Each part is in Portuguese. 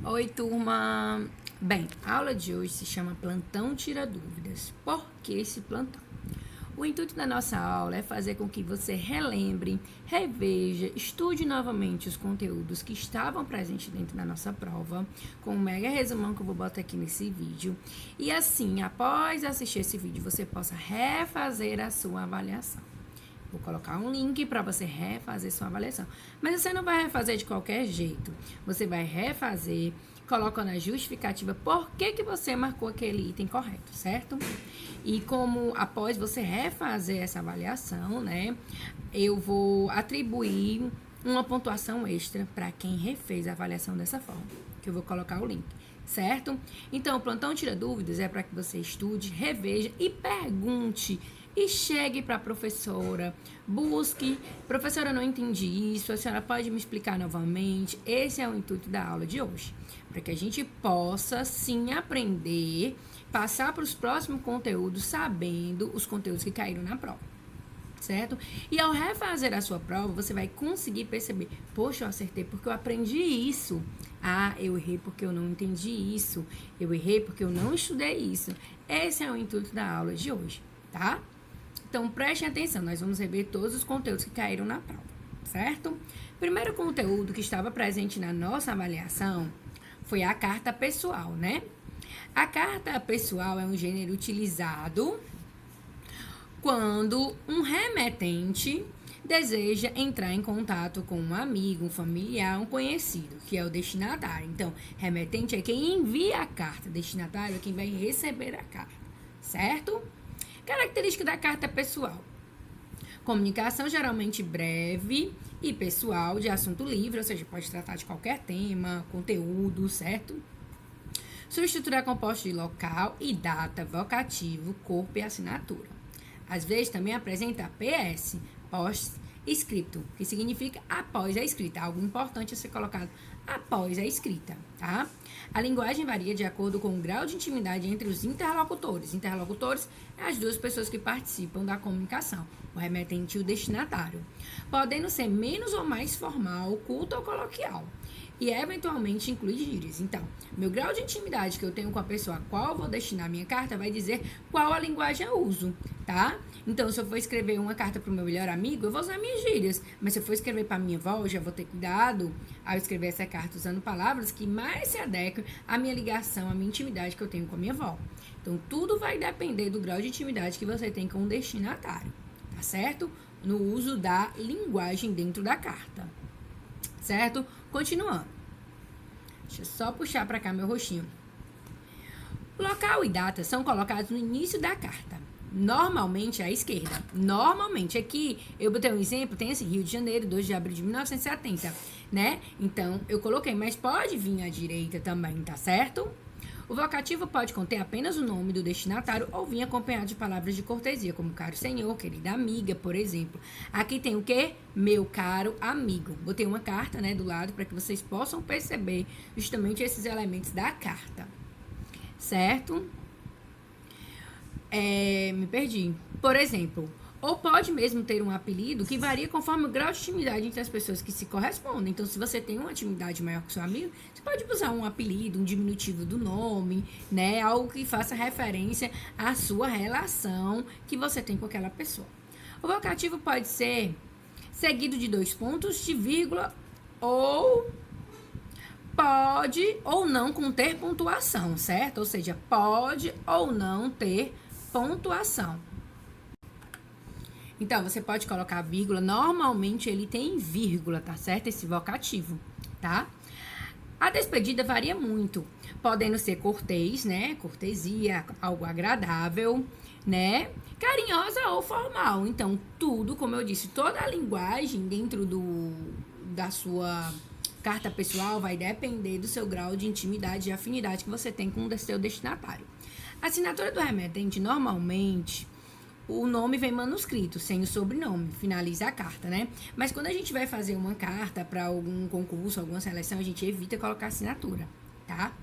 Oi, turma! Bem, a aula de hoje se chama Plantão Tira Dúvidas. Por que esse plantão? O intuito da nossa aula é fazer com que você relembre, reveja, estude novamente os conteúdos que estavam presentes dentro da nossa prova, com um mega resumão que eu vou botar aqui nesse vídeo. E assim, após assistir esse vídeo, você possa refazer a sua avaliação. Vou colocar um link para você refazer sua avaliação. Mas você não vai refazer de qualquer jeito. Você vai refazer, colocando a justificativa por que você marcou aquele item correto, certo? E como após você refazer essa avaliação, né, eu vou atribuir uma pontuação extra para quem refez a avaliação dessa forma, que eu vou colocar o link. Certo? Então, o plantão tira dúvidas é para que você estude, reveja e pergunte. E chegue para a professora, busque, professora, eu não entendi isso, a senhora pode me explicar novamente? Esse é o intuito da aula de hoje, para que a gente possa, sim, aprender, passar para os próximos conteúdos, sabendo os conteúdos que caíram na prova. Certo? E ao refazer a sua prova, você vai conseguir perceber, poxa, eu acertei porque eu aprendi isso. Ah, eu errei porque eu não entendi isso. Eu errei porque eu não estudei isso. Esse é o intuito da aula de hoje, tá? Então, prestem atenção, nós vamos rever todos os conteúdos que caíram na prova, certo? Primeiro conteúdo que estava presente na nossa avaliação foi a carta pessoal, né? A carta pessoal é um gênero utilizado quando um remetente deseja entrar em contato com um amigo, um familiar, um conhecido, que é o destinatário. Então, remetente é quem envia a carta, destinatário é quem vai receber a carta, certo? Característica da carta pessoal: comunicação geralmente breve e pessoal, de assunto livre, ou seja, pode tratar de qualquer tema, conteúdo, certo? Sua estrutura é composta de local e data, vocativo, corpo e assinatura. Às vezes também apresenta PS, post-scriptum, que significa após a escrita, algo importante a ser colocado após a escrita, tá? A linguagem varia de acordo com o grau de intimidade entre os interlocutores. Interlocutores é as duas pessoas que participam da comunicação, o remetente e o destinatário, podendo ser menos ou mais formal, culto ou coloquial. E eventualmente inclui gírias. Então, meu grau de intimidade que eu tenho com a pessoa a qual eu vou destinar a minha carta vai dizer qual a linguagem eu uso, tá? Então, se eu for escrever uma carta para o meu melhor amigo, eu vou usar minhas gírias. Mas se eu for escrever para minha avó, eu já vou ter cuidado ao escrever essa carta usando palavras que mais se adequem à minha ligação, à minha intimidade que eu tenho com a minha avó. Então, tudo vai depender do grau de intimidade que você tem com o destinatário, tá certo? No uso da linguagem dentro da carta. Certo? Continuando. Deixa eu só puxar para cá meu roxinho. Local e data são colocados no início da carta. Normalmente à esquerda. Normalmente. Aqui, eu botei um exemplo, tem assim, Rio de Janeiro, 2 de abril de 1970, né? Então, eu coloquei, mas pode vir à direita também, tá certo? O vocativo pode conter apenas o nome do destinatário ou vir acompanhado de palavras de cortesia, como caro senhor, querida amiga, por exemplo. Aqui tem o quê? Meu caro amigo. Botei uma carta, né, do lado para que vocês possam perceber justamente esses elementos da carta. Certo? Me perdi. Por exemplo, ou pode mesmo ter um apelido que varia conforme o grau de intimidade entre as pessoas que se correspondem. Então, se você tem uma intimidade maior com seu amigo, você pode usar um apelido, um diminutivo do nome, né? Algo que faça referência à sua relação que você tem com aquela pessoa. O vocativo pode ser seguido de 2 pontos, de vírgula, ou pode ou não conter pontuação, certo? Ou seja, pode ou não ter pontuação. Então, você pode colocar vírgula, normalmente ele tem vírgula, tá certo? Esse vocativo, tá? A despedida varia muito, podendo ser cortês, né? Cortesia, algo agradável, né? Carinhosa ou formal. Então, tudo, como eu disse, toda a linguagem dentro da sua carta pessoal vai depender do seu grau de intimidade e afinidade que você tem com o seu destinatário. A assinatura do remetente, normalmente, o nome vem manuscrito, sem o sobrenome, finaliza a carta, né? Mas quando a gente vai fazer uma carta para algum concurso, alguma seleção, a gente evita colocar assinatura, tá?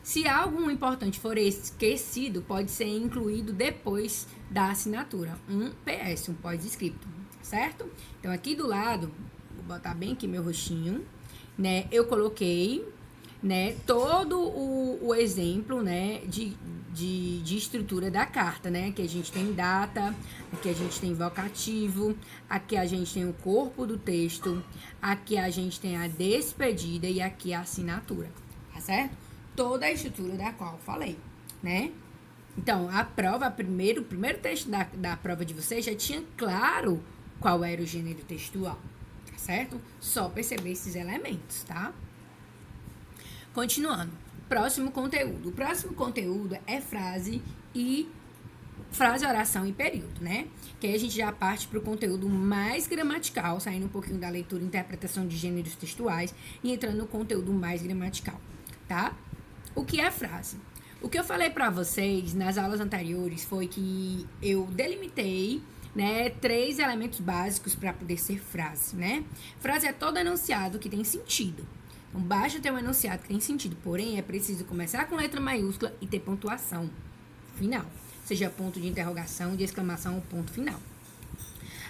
Se algo importante for esquecido, pode ser incluído depois da assinatura. Um PS, um pós-escrito, certo? Então, aqui do lado, vou botar bem aqui meu roxinho, né? Eu coloquei né, todo o exemplo, né, de estrutura da carta, né? Aqui a gente tem data, aqui a gente tem vocativo, aqui a gente tem o corpo do texto, aqui a gente tem a despedida e aqui a assinatura, tá certo? Toda a estrutura da qual eu falei, né? Então, a prova, o primeiro texto da prova de vocês já tinha claro qual era o gênero textual, tá certo? Só perceber esses elementos, tá? Continuando. Próximo conteúdo. O próximo conteúdo é frase, oração e período, né? Que aí a gente já parte para o conteúdo mais gramatical, saindo um pouquinho da leitura e interpretação de gêneros textuais e entrando no conteúdo mais gramatical, tá? O que é frase? O que eu falei para vocês nas aulas anteriores foi que eu delimitei, né, 3 elementos básicos para poder ser frase, né? Frase é todo enunciado que tem sentido. Então, basta ter um enunciado que tem sentido, porém, é preciso começar com letra maiúscula e ter pontuação final. Seja ponto de interrogação, de exclamação ou ponto final.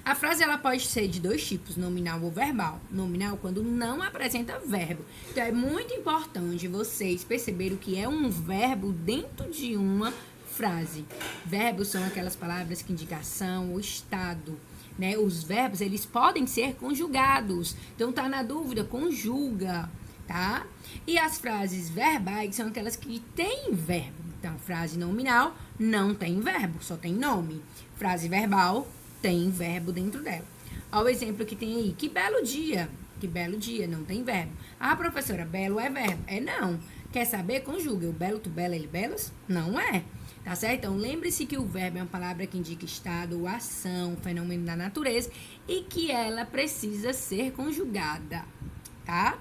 A frase ela pode ser de 2 tipos, nominal ou verbal. Nominal quando não apresenta verbo. Então, é muito importante vocês perceberem o que é um verbo dentro de uma frase. Verbos são aquelas palavras que indicam ação ou estado. Né? Os verbos, eles podem ser conjugados. Então, tá na dúvida, conjuga. Tá? E as frases verbais são aquelas que têm verbo. Então, frase nominal não tem verbo, só tem nome. Frase verbal tem verbo dentro dela. Olha o exemplo que tem aí. Que belo dia. Que belo dia, não tem verbo. Ah, professora, belo é verbo. É não. Quer saber? Conjuga. O belo, tu, bela, ele, belos? Não é. Tá certo? Então, lembre-se que o verbo é uma palavra que indica estado ou ação, fenômeno da natureza, e que ela precisa ser conjugada. Tá?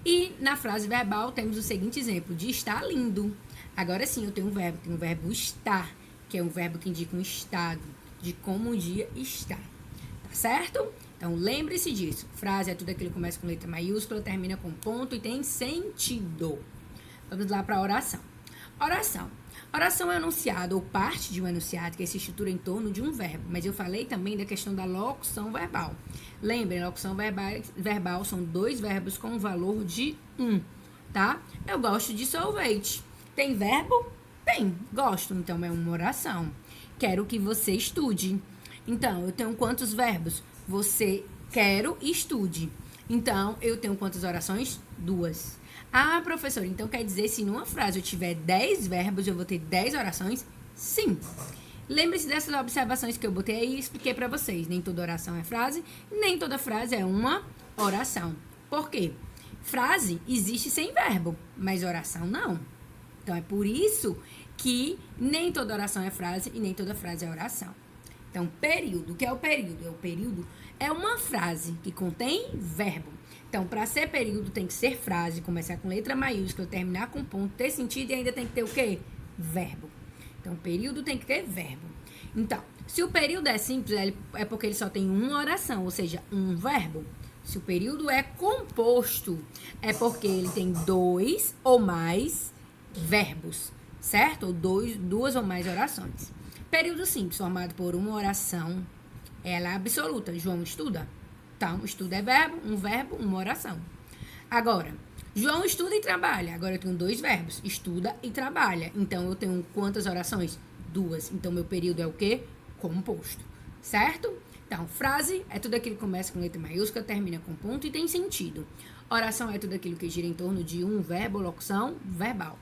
E na frase verbal temos o seguinte exemplo, de estar lindo. Agora sim, eu tenho um verbo estar, que é um verbo que indica um estado, de como um dia está. Tá certo? Então, lembre-se disso. Frase é tudo aquilo que começa com letra maiúscula, termina com ponto e tem sentido. Vamos lá para a oração. Oração. Oração é um enunciado ou parte de um enunciado que se estrutura em torno de um verbo. Mas eu falei também da questão da locução verbal. Lembrem, locução verbal são 2 verbos com um valor de 1, tá? Eu gosto de sorvete. Tem verbo? Tem. Gosto, então é uma oração. Quero que você estude. Então, eu tenho quantos verbos? Você quero e estude. Então, eu tenho quantas orações? 2. Ah, professor, então quer dizer se numa frase eu tiver 10 verbos, eu vou ter 10 orações? Sim. Lembre-se dessas observações que eu botei aí e expliquei para vocês. Nem toda oração é frase, nem toda frase é uma oração. Por quê? Frase existe sem verbo, mas oração não. Então, é por isso que nem toda oração é frase e nem toda frase é oração. Então, período. O que é o período? O período é uma frase que contém verbo. Então, para ser período, tem que ser frase, começar com letra maiúscula, terminar com ponto, ter sentido e ainda tem que ter o quê? Verbo. Então, período tem que ter verbo. Então, se o período é simples, é porque ele só tem uma oração, ou seja, um verbo. Se o período é composto, é porque ele tem 2 ou mais verbos, certo? Ou 2 ou mais orações. Período simples, formado por uma oração, ela é absoluta. João estuda? Então, estuda é verbo, uma oração. Agora, João estuda e trabalha. Agora eu tenho 2 verbos, estuda e trabalha. Então, eu tenho quantas orações? 2. Então, meu período é o quê? Composto, certo? Então, frase é tudo aquilo que começa com letra maiúscula, termina com ponto e tem sentido. Oração é tudo aquilo que gira em torno de um verbo, locução verbal.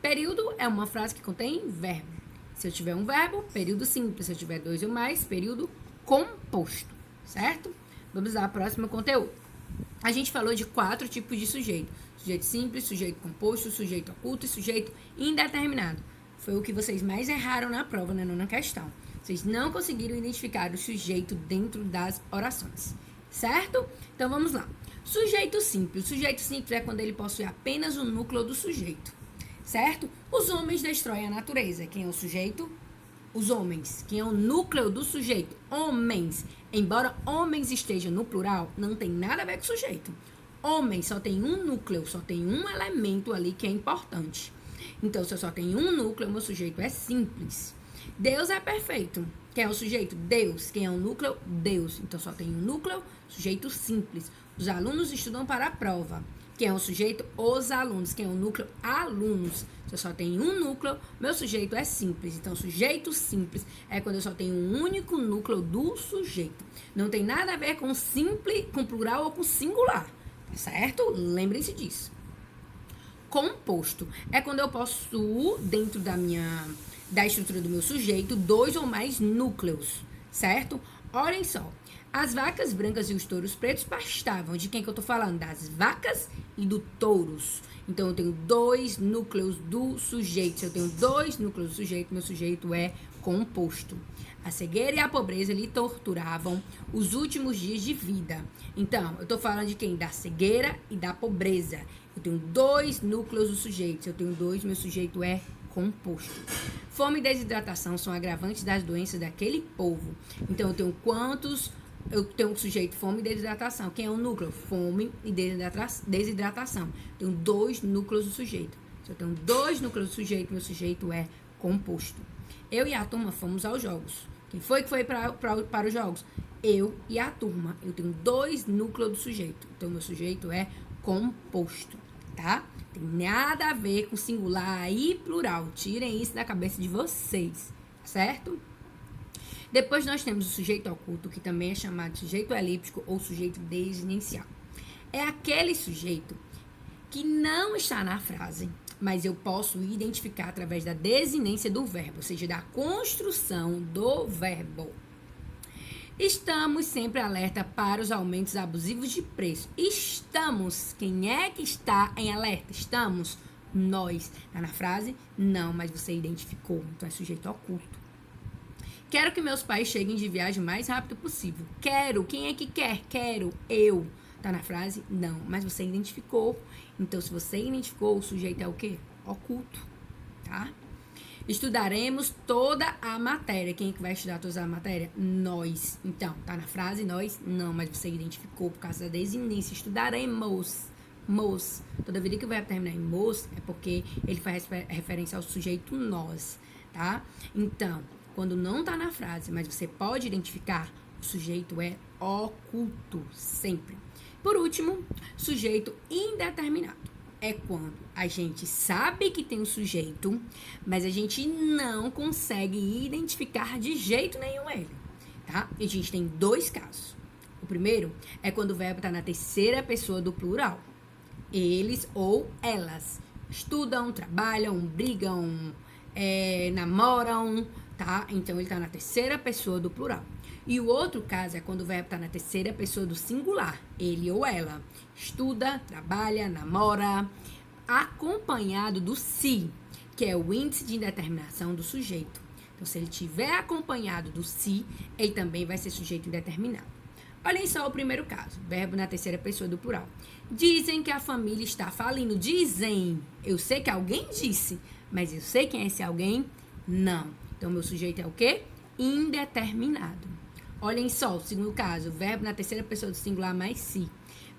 Período é uma frase que contém verbo. Se eu tiver um verbo, período simples. Se eu tiver 2 ou mais, período composto, certo? Vamos lá, próximo conteúdo. A gente falou de 4 tipos de sujeito. Sujeito simples, sujeito composto, sujeito oculto e sujeito indeterminado. Foi o que vocês mais erraram na prova, na 9ª questão. Vocês não conseguiram identificar o sujeito dentro das orações, certo? Então, vamos lá. Sujeito simples. Sujeito simples é quando ele possui apenas o núcleo do sujeito, certo? Os homens destroem a natureza. Quem é o sujeito? Os homens. Quem é o núcleo do sujeito? Homens. Embora homens estejam no plural, não tem nada a ver com sujeito. Homem só tem um núcleo, só tem um elemento ali que é importante. Então, se eu só tenho um núcleo, meu sujeito é simples. Deus é perfeito. Quem é o sujeito? Deus. Quem é o núcleo? Deus. Então, só tem um núcleo, sujeito simples. Os alunos estudam para a prova. Quem é o sujeito? Os alunos. Quem é o núcleo? Alunos. Se eu só tenho um núcleo, meu sujeito é simples. Então, sujeito simples é quando eu só tenho um único núcleo do sujeito. Não tem nada a ver com simples, com plural ou com singular. Certo? Lembrem-se disso. Composto é quando eu possuo, dentro da estrutura do meu sujeito, 2 ou mais núcleos. Certo? Olhem só. As vacas brancas e os touros pretos pastavam. De quem que eu tô falando? Das vacas e do touros. Então, eu tenho 2 núcleos do sujeito. Se eu tenho 2 núcleos do sujeito, meu sujeito é composto. A cegueira e a pobreza lhe torturavam os últimos dias de vida. Então, eu tô falando de quem? Da cegueira e da pobreza. Eu tenho 2 núcleos do sujeito. Se eu tenho 2, meu sujeito é composto. Fome e desidratação são agravantes das doenças daquele povo. Então, eu tenho quantos... Eu tenho um sujeito, fome e desidratação. Quem é o núcleo? Fome e desidratação. Tenho 2 núcleos do sujeito. Se eu tenho 2 núcleos do sujeito, meu sujeito é composto. Eu e a turma fomos aos jogos. Quem foi que foi para os jogos? Eu e a turma. Eu tenho 2 núcleos do sujeito. Então, meu sujeito é composto, tá? Tem nada a ver com singular e plural. Tirem isso da cabeça de vocês, certo? Depois nós temos o sujeito oculto, que também é chamado de sujeito elíptico ou sujeito desinencial. É aquele sujeito que não está na frase, mas eu posso identificar através da desinência do verbo, ou seja, da construção do verbo. Estamos sempre alerta para os aumentos abusivos de preço. Estamos. Quem é que está em alerta? Estamos. Nós. Está na frase? Não, mas você identificou. Então é sujeito oculto. Quero que meus pais cheguem de viagem o mais rápido possível. Quero. Quem é que quer? Quero. Eu. Tá na frase? Não. Mas você identificou. Então, se você identificou, o sujeito é o quê? Oculto. Tá? Estudaremos toda a matéria. Quem é que vai estudar toda a matéria? Nós. Então, tá na frase nós? Não. Mas você identificou por causa da desinência. Estudaremos. Mos. Toda vida que vai terminar em mos é porque ele faz referência ao sujeito nós. Tá? Então... Quando não está na frase, mas você pode identificar, o sujeito é oculto, sempre. Por último, sujeito indeterminado. É quando a gente sabe que tem um sujeito, mas a gente não consegue identificar de jeito nenhum ele, tá? E a gente tem 2 casos. O primeiro é quando o verbo está na terceira pessoa do plural. Eles ou elas estudam, trabalham, brigam, namoram, tá? Então, ele tá na terceira pessoa do plural. E o outro caso é quando o verbo tá na terceira pessoa do singular. Ele ou ela estuda, trabalha, namora, acompanhado do se, que é o índice de indeterminação do sujeito. Então, se ele tiver acompanhado do se, ele também vai ser sujeito indeterminado. Olhem só o primeiro caso, verbo na terceira pessoa do plural. Dizem que a família está falindo. Dizem. Eu sei que alguém disse, mas eu sei quem é esse alguém? Não. Então, meu sujeito é o quê? Indeterminado. Olhem só, o segundo caso, verbo na terceira pessoa do singular mais se.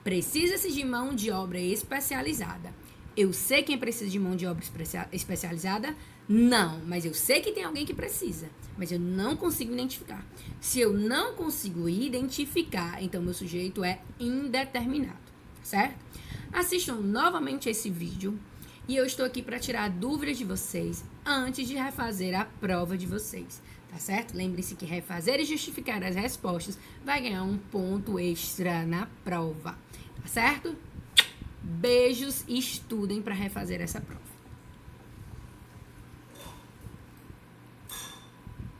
Precisa-se de mão de obra especializada. Eu sei quem precisa de mão de obra especializada? Não, mas eu sei que tem alguém que precisa, mas eu não consigo identificar. Se eu não consigo identificar, então meu sujeito é indeterminado, certo? Assistam novamente esse vídeo. E eu estou aqui para tirar dúvidas de vocês antes de refazer a prova de vocês, tá certo? Lembre-se que refazer e justificar as respostas vai ganhar um ponto extra na prova, tá certo? Beijos e estudem para refazer essa prova.